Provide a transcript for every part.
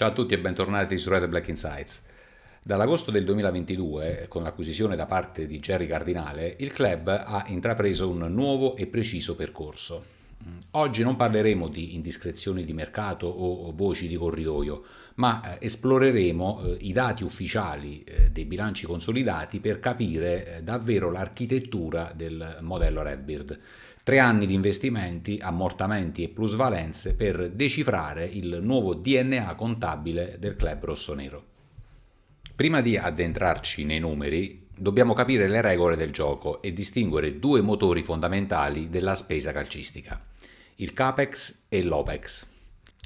Ciao a tutti e bentornati su Red Black Insights. Dall'agosto del 2022, con l'acquisizione da parte di Jerry Cardinale, il club ha intrapreso un nuovo e preciso percorso. Oggi non parleremo di indiscrezioni di mercato o voci di corridoio, ma esploreremo i dati ufficiali dei bilanci consolidati per capire davvero l'architettura del modello Redbird. 3 anni di investimenti, ammortamenti e plusvalenze per decifrare il nuovo DNA contabile del club rossonero. Prima di addentrarci nei numeri, dobbiamo capire le regole del gioco e distinguere due motori fondamentali della spesa calcistica, il Capex e l'Opex.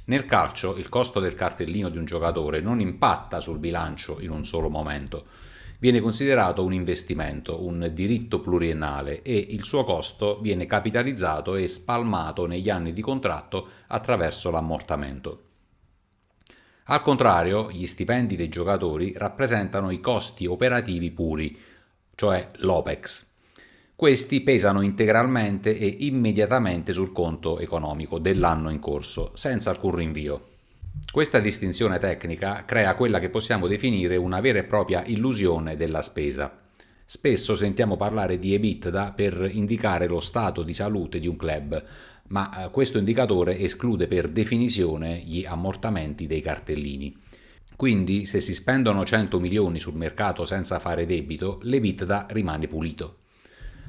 Nel calcio il costo del cartellino di un giocatore non impatta sul bilancio in un solo momento. Viene considerato un investimento, un diritto pluriennale e il suo costo viene capitalizzato e spalmato negli anni di contratto attraverso l'ammortamento. Al contrario, gli stipendi dei giocatori rappresentano i costi operativi puri, cioè l'Opex. Questi pesano integralmente e immediatamente sul conto economico dell'anno in corso, senza alcun rinvio. Questa distinzione tecnica crea quella che possiamo definire una vera e propria illusione della spesa. Spesso sentiamo parlare di EBITDA per indicare lo stato di salute di un club, ma questo indicatore esclude per definizione gli ammortamenti dei cartellini. Quindi, se si spendono 100 milioni sul mercato senza fare debito, l'EBITDA rimane pulito.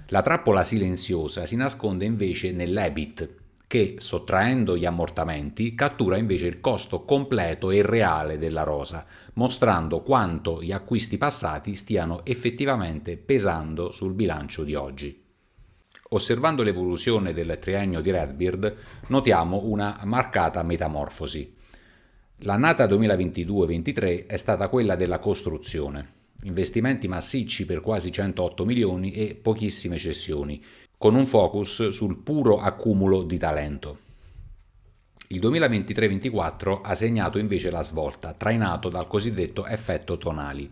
La trappola silenziosa si nasconde invece nell'EBIT, che, sottraendo gli ammortamenti, cattura invece il costo completo e reale della rosa, mostrando quanto gli acquisti passati stiano effettivamente pesando sul bilancio di oggi. Osservando l'evoluzione del triennio di Redbird, notiamo una marcata metamorfosi. L'annata 2022-23 è stata quella della costruzione. Investimenti massicci per quasi 108 milioni e pochissime cessioni, con un focus sul puro accumulo di talento. Il 2023-24 ha segnato invece la svolta, trainato dal cosiddetto effetto tonali.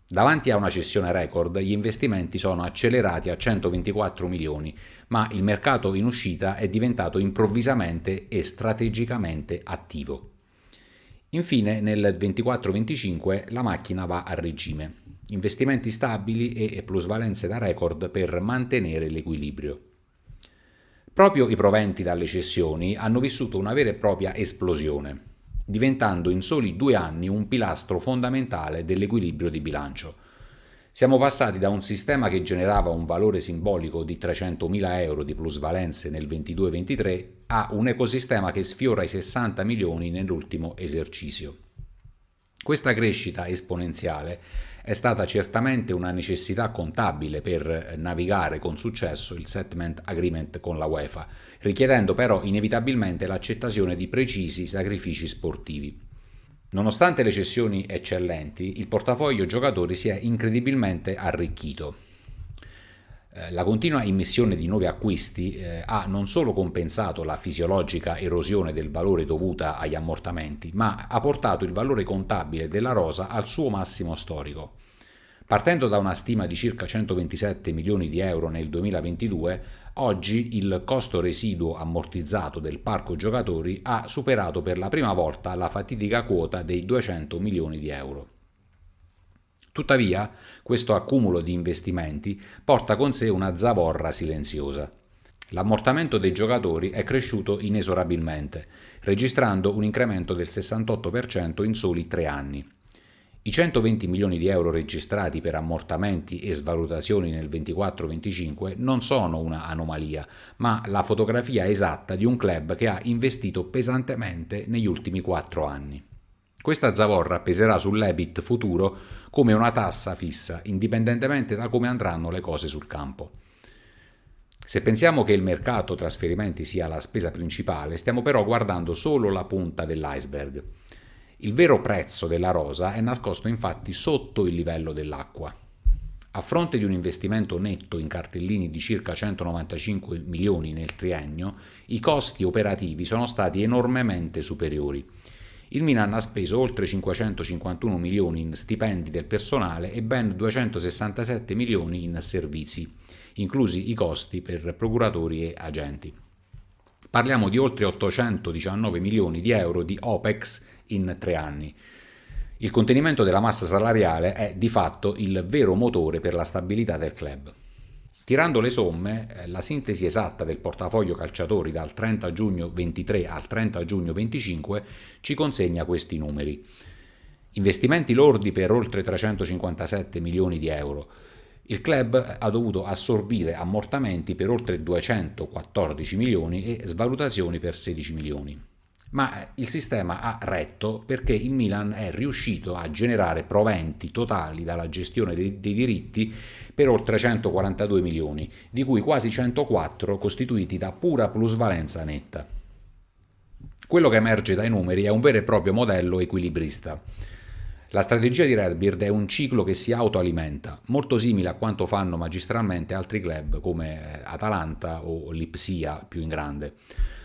Davanti a una cessione record, gli investimenti sono accelerati a 124 milioni, ma il mercato in uscita è diventato improvvisamente e strategicamente attivo. Infine, nel 24-25 la macchina va a regime. Investimenti stabili e plusvalenze da record per mantenere l'equilibrio. Proprio i proventi dalle cessioni hanno vissuto una vera e propria esplosione, diventando in soli 2 anni un pilastro fondamentale dell'equilibrio di bilancio. Siamo passati da un sistema che generava un valore simbolico di 300.000 euro di plusvalenze nel 22-23 a un ecosistema che sfiora i 60 milioni nell'ultimo esercizio. Questa crescita esponenziale è stata certamente una necessità contabile per navigare con successo il settlement agreement con la UEFA, richiedendo però inevitabilmente l'accettazione di precisi sacrifici sportivi. Nonostante le cessioni eccellenti, il portafoglio giocatori si è incredibilmente arricchito. La continua immissione di nuovi acquisti ha non solo compensato la fisiologica erosione del valore dovuta agli ammortamenti, ma ha portato il valore contabile della rosa al suo massimo storico. Partendo da una stima di circa 127 milioni di euro nel 2022, oggi il costo residuo ammortizzato del parco giocatori ha superato per la prima volta la fatidica quota dei 200 milioni di euro. Tuttavia, questo accumulo di investimenti porta con sé una zavorra silenziosa. L'ammortamento dei giocatori è cresciuto inesorabilmente, registrando un incremento del 68% in soli 3 anni. I 120 milioni di euro registrati per ammortamenti e svalutazioni nel 24-25 non sono una anomalia, ma la fotografia esatta di un club che ha investito pesantemente negli ultimi 4 anni. Questa zavorra peserà sull'EBIT futuro come una tassa fissa, indipendentemente da come andranno le cose sul campo. Se pensiamo che il mercato trasferimenti sia la spesa principale, stiamo però guardando solo la punta dell'iceberg. Il vero prezzo della rosa è nascosto infatti sotto il livello dell'acqua. A fronte di un investimento netto in cartellini di circa 195 milioni nel triennio, i costi operativi sono stati enormemente superiori. Il Milan ha speso oltre 551 milioni in stipendi del personale e ben 267 milioni in servizi, inclusi i costi per procuratori e agenti. Parliamo di oltre 819 milioni di euro di OPEX in 3 anni. Il contenimento della massa salariale è di fatto il vero motore per la stabilità del club. Tirando le somme, la sintesi esatta del portafoglio calciatori dal 30 giugno 23 al 30 giugno 25 ci consegna questi numeri. Investimenti lordi per oltre 357 milioni di euro. Il club ha dovuto assorbire ammortamenti per oltre 214 milioni e svalutazioni per 16 milioni. Ma il sistema ha retto perché il Milan è riuscito a generare proventi totali dalla gestione dei diritti per oltre 142 milioni, di cui quasi 104 costituiti da pura plusvalenza netta. Quello che emerge dai numeri è un vero e proprio modello equilibrista. La strategia di Redbird è un ciclo che si autoalimenta, molto simile a quanto fanno magistralmente altri club come Atalanta o Lipsia più in grande,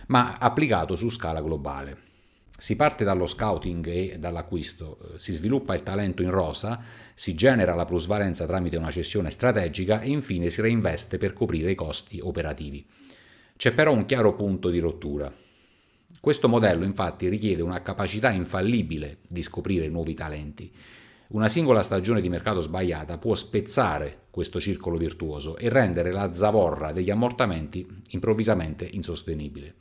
ma applicato su scala globale. Si parte dallo scouting e dall'acquisto, si sviluppa il talento in rosa, si genera la plusvalenza tramite una cessione strategica e infine si reinveste per coprire i costi operativi. C'è però un chiaro punto di rottura. Questo modello infatti richiede una capacità infallibile di scoprire nuovi talenti. Una singola stagione di mercato sbagliata può spezzare questo circolo virtuoso e rendere la zavorra degli ammortamenti improvvisamente insostenibile.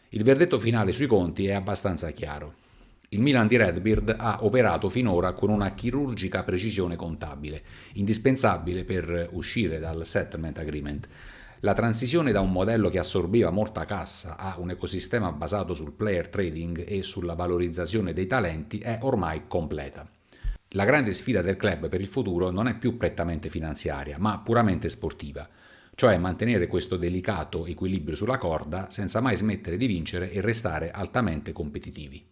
Il verdetto finale sui conti è abbastanza chiaro. Il Milan di Redbird ha operato finora con una chirurgica precisione contabile, indispensabile per uscire dal settlement agreement. La transizione da un modello che assorbiva molta cassa a un ecosistema basato sul player trading e sulla valorizzazione dei talenti è ormai completa. La grande sfida del club per il futuro non è più prettamente finanziaria, ma puramente sportiva, cioè mantenere questo delicato equilibrio sulla corda senza mai smettere di vincere e restare altamente competitivi.